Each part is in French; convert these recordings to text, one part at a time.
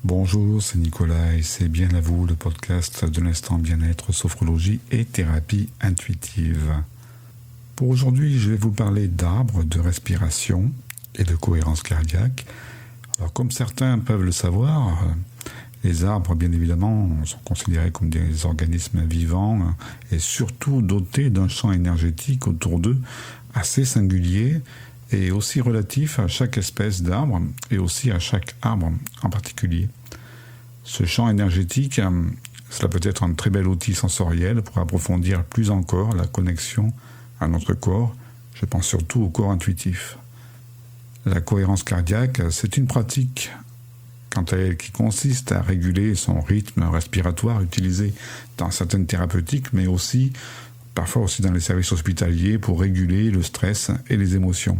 Bonjour, c'est Nicolas et c'est Bien à vous, le podcast de l'instant bien-être, sophrologie et thérapie intuitive. Pour aujourd'hui, je vais vous parler d'arbres, de respiration et de cohérence cardiaque. Alors, comme certains peuvent le savoir, les arbres, bien évidemment, sont considérés comme des organismes vivants et surtout dotés d'un champ énergétique autour d'eux assez singulier et aussi relatif à chaque espèce d'arbre et aussi à chaque arbre en particulier. Ce champ énergétique, cela peut être un très bel outil sensoriel pour approfondir plus encore la connexion à notre corps. Je pense surtout au corps intuitif. La cohérence cardiaque, c'est une pratique, quant à elle, qui consiste à réguler son rythme respiratoire utilisé dans certaines thérapeutiques, mais aussi parfois aussi dans les services hospitaliers pour réguler le stress et les émotions.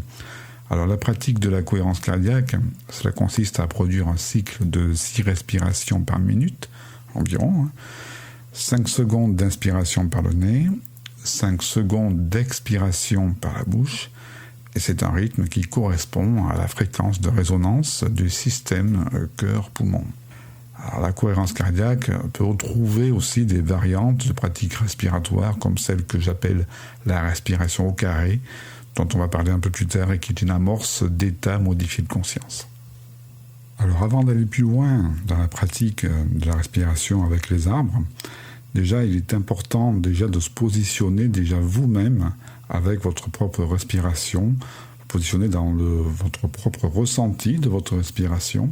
Alors la pratique de la cohérence cardiaque, cela consiste à produire un cycle de 6 respirations par minute environ, 5 secondes d'inspiration par le nez, 5 secondes d'expiration par la bouche, et c'est un rythme qui correspond à la fréquence de résonance du système cœur-poumon. Alors, la cohérence cardiaque peut retrouver aussi des variantes de pratiques respiratoires comme celle que j'appelle la respiration au carré, dont on va parler un peu plus tard et qui est une amorce d'état modifié de conscience. Alors avant d'aller plus loin dans la pratique de la respiration avec les arbres, déjà il est important de se positionner vous-même avec votre propre respiration, vous positionner dans votre propre ressenti de votre respiration.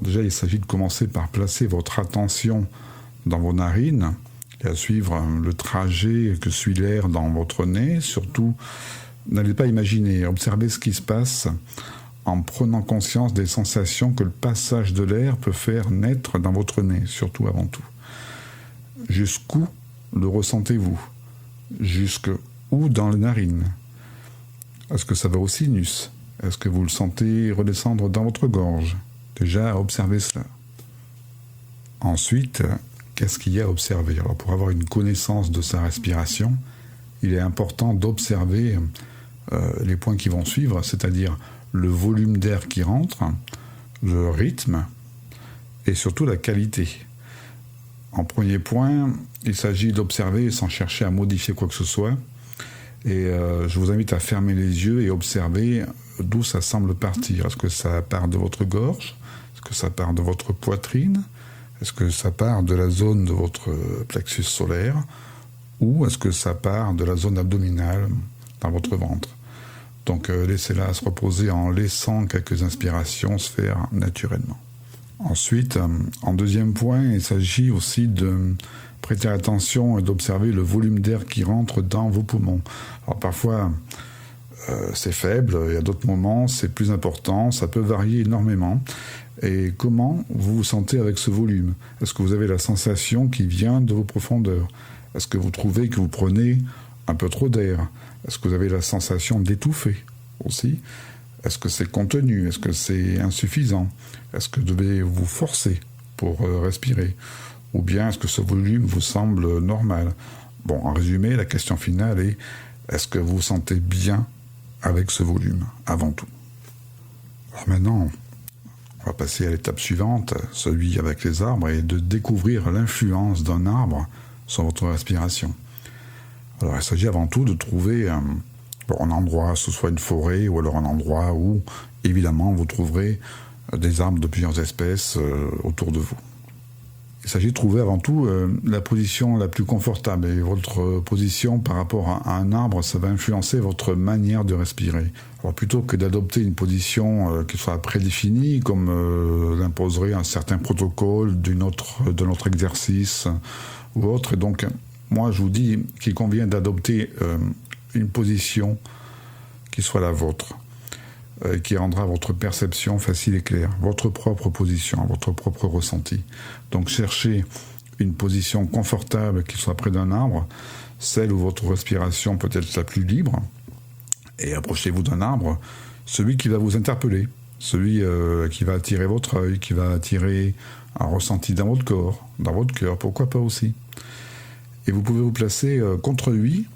Déjà, il s'agit de commencer par placer votre attention dans vos narines et à suivre le trajet que suit l'air dans votre nez. Surtout, n'allez pas imaginer, observez ce qui se passe en prenant conscience des sensations que le passage de l'air peut faire naître dans votre nez, surtout avant tout. Jusqu'où le ressentez-vous? Jusqu'où dans les narines? Est-ce que ça va au sinus? Est-ce que vous le sentez redescendre dans votre gorge? Déjà, observez cela. Ensuite, qu'est-ce qu'il y a à observer? Alors, pour avoir une connaissance de sa respiration, il est important d'observer les points qui vont suivre, c'est-à-dire le volume d'air qui rentre, le rythme et surtout la qualité. En premier point, il s'agit d'observer sans chercher à modifier quoi que ce soit. Et je vous invite à fermer les yeux et observer d'où ça semble partir. Est-ce que ça part de votre gorge? Est-ce que ça part de votre poitrine? Est-ce que ça part de la zone de votre plexus solaire? Ou est-ce que ça part de la zone abdominale dans votre ventre? Donc laissez-la se reposer en laissant quelques inspirations se faire naturellement. Ensuite, en deuxième point, il s'agit aussi de prêter attention et d'observer le volume d'air qui rentre dans vos poumons. Alors parfois, c'est faible, il y a d'autres moments, c'est plus important, ça peut varier énormément. Et comment vous vous sentez avec ce volume? Est-ce que vous avez la sensation qui vient de vos profondeurs? Est-ce que vous trouvez que vous prenez un peu trop d'air? Est-ce que vous avez la sensation d'étouffer aussi? Est-ce que c'est contenu? Est-ce que c'est insuffisant? Est-ce que vous devez vous forcer pour respirer? Ou bien est-ce que ce volume vous semble normal? Bon, en résumé, la question finale est: est-ce que vous vous sentez bien avec ce volume, avant tout? Alors maintenant, on va passer à l'étape suivante, celui avec les arbres, et de découvrir l'influence d'un arbre sur votre respiration. Alors il s'agit avant tout de trouver un endroit, ce soit une forêt, ou alors un endroit où, évidemment, vous trouverez des arbres de plusieurs espèces autour de vous. Il s'agit de trouver avant tout la position la plus confortable. Et votre position par rapport à un arbre, ça va influencer votre manière de respirer. Alors plutôt que d'adopter une position qui soit prédéfinie, comme l'imposerait un certain protocole de notre exercice ou autre, et donc moi je vous dis qu'il convient d'adopter une position qui soit la vôtre, qui rendra votre perception facile et claire, votre propre position, votre propre ressenti. Donc cherchez une position confortable qui soit près d'un arbre, celle où votre respiration peut être la plus libre, et approchez-vous d'un arbre, celui qui va vous interpeller, celui qui va attirer votre œil, qui va attirer un ressenti dans votre corps, dans votre cœur, pourquoi pas aussi. Et vous pouvez vous placer contre lui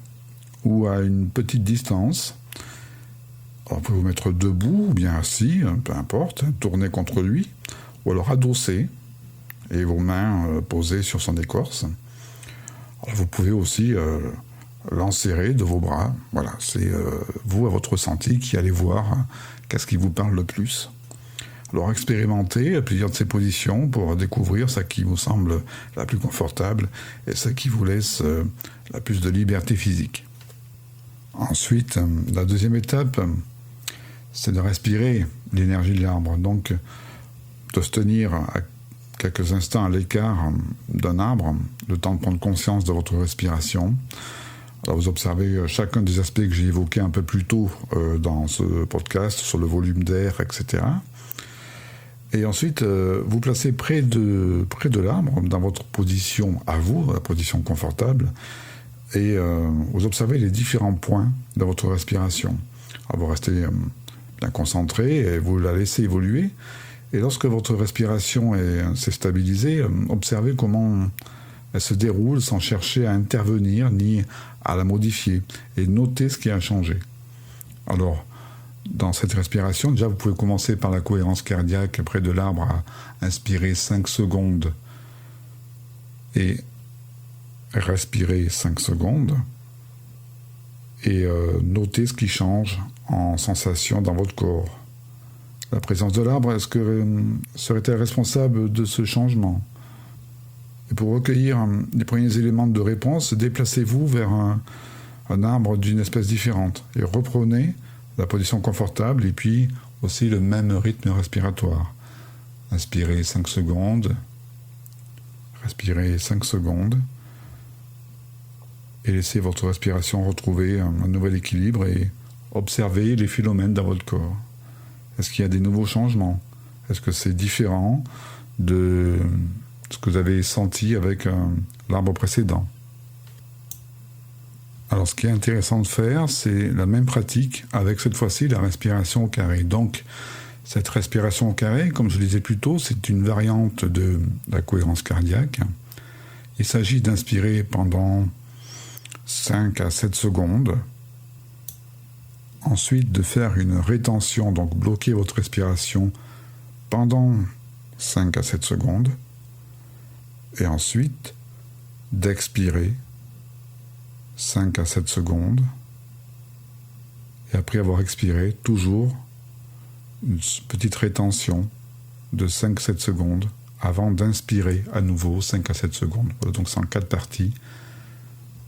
ou à une petite distance. Alors, vous pouvez vous mettre debout ou bien assis, peu importe, tourner contre lui, ou alors adossé, et vos mains posées sur son écorce. Alors, vous pouvez aussi l'enserrer de vos bras. Voilà, c'est vous, à votre ressenti, qui allez voir qu'est-ce qui vous parle le plus. Alors expérimentez plusieurs de ces positions pour découvrir ce qui vous semble la plus confortable et ce qui vous laisse la plus de liberté physique. Ensuite, la deuxième étape, c'est de respirer l'énergie de l'arbre. Donc, de se tenir à quelques instants à l'écart d'un arbre, le temps de prendre conscience de votre respiration. Alors, vous observez chacun des aspects que j'ai évoqués un peu plus tôt dans ce podcast, sur le volume d'air, etc. Et ensuite, vous placez près de l'arbre, dans votre position à vous, la position confortable, et vous observez les différents points de votre respiration. Alors vous restez bien concentré et vous la laissez évoluer. Et lorsque votre respiration s'est stabilisée, observez comment elle se déroule sans chercher à intervenir ni à la modifier. Et notez ce qui a changé. Alors, dans cette respiration, déjà vous pouvez commencer par la cohérence cardiaque près de l'arbre à inspirer 5 secondes et respirer 5 secondes et noter ce qui change en sensation dans votre corps. La présence de l'arbre, est-ce que serait-elle responsable de ce changement? Et pour recueillir les premiers éléments de réponse, déplacez-vous vers un arbre d'une espèce différente et reprenez la position confortable et puis aussi le même rythme respiratoire. Inspirez 5 secondes, respirez 5 secondes et laissez votre respiration retrouver un nouvel équilibre et observez les phénomènes dans votre corps. Est-ce qu'il y a des nouveaux changements? Est-ce que c'est différent de ce que vous avez senti avec l'arbre précédent? Alors, ce qui est intéressant de faire, c'est la même pratique avec cette fois-ci la respiration au carré. Donc, cette respiration au carré, comme je le disais plus tôt, c'est une variante de la cohérence cardiaque. Il s'agit d'inspirer pendant 5 à 7 secondes. Ensuite, de faire une rétention, donc bloquer votre respiration pendant 5 à 7 secondes. Et ensuite, d'expirer 5 à 7 secondes, et après avoir expiré, toujours une petite rétention de 5-7 secondes avant d'inspirer à nouveau 5 à 7 secondes. Voilà, donc c'est en 4 parties.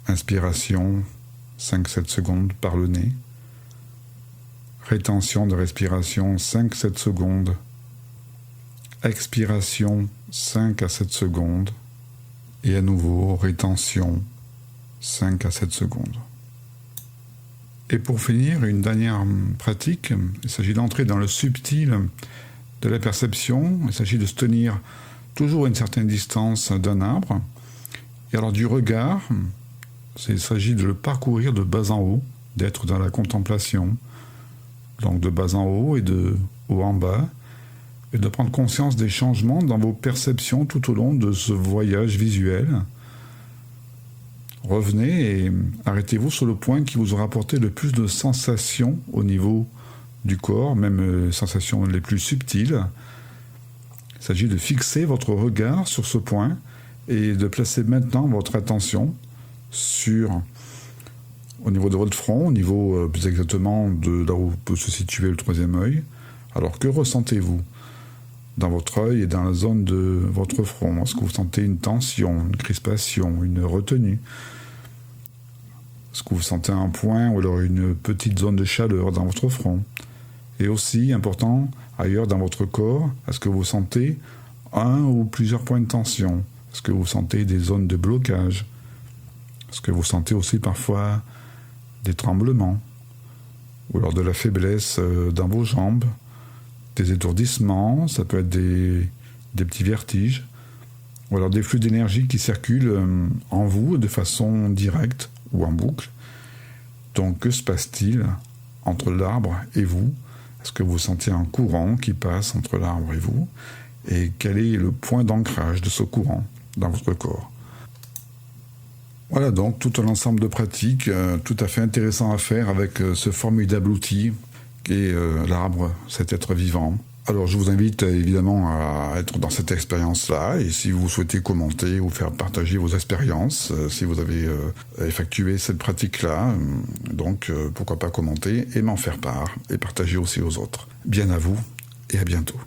Inspiration, 5-7 secondes par le nez. Rétention de respiration, 5-7 secondes. Expiration, 5 à 7 secondes. Et à nouveau, rétention, 5 à 7 secondes. Et pour finir, une dernière pratique, il s'agit d'entrer dans le subtil de la perception. Il s'agit de se tenir toujours à une certaine distance d'un arbre. Et alors du regard, il s'agit de le parcourir de bas en haut, d'être dans la contemplation, donc de bas en haut et de haut en bas, et de prendre conscience des changements dans vos perceptions tout au long de ce voyage visuel. Revenez et arrêtez-vous sur le point qui vous aura apporté le plus de sensations au niveau du corps, même les sensations les plus subtiles. Il s'agit de fixer votre regard sur ce point et de placer maintenant votre attention au niveau de votre front, au niveau plus exactement de là où peut se situer le troisième œil. Alors que ressentez-vous dans votre œil et dans la zone de votre front? Est-ce que vous sentez une tension, une crispation, une retenue? Est-ce que vous sentez un point ou alors une petite zone de chaleur dans votre front? Et aussi, important, ailleurs dans votre corps, est-ce que vous sentez un ou plusieurs points de tension? Est-ce que vous sentez des zones de blocage? Est-ce que vous sentez aussi parfois des tremblements? Ou alors de la faiblesse dans vos jambes? Des étourdissements, ça peut être des petits vertiges, ou alors des flux d'énergie qui circulent en vous de façon directe ou en boucle. Donc que se passe-t-il entre l'arbre et vous? Est-ce que vous sentez un courant qui passe entre l'arbre et vous? Et quel est le point d'ancrage de ce courant dans votre corps? Voilà donc tout un ensemble de pratiques tout à fait intéressant à faire avec ce formidable outil qu'est l'arbre, cet être vivant. Alors je vous invite évidemment à être dans cette expérience-là, et si vous souhaitez commenter ou faire partager vos expériences, si vous avez effectué cette pratique-là, donc pourquoi pas commenter et m'en faire part et partager aussi aux autres. Bien à vous et à bientôt.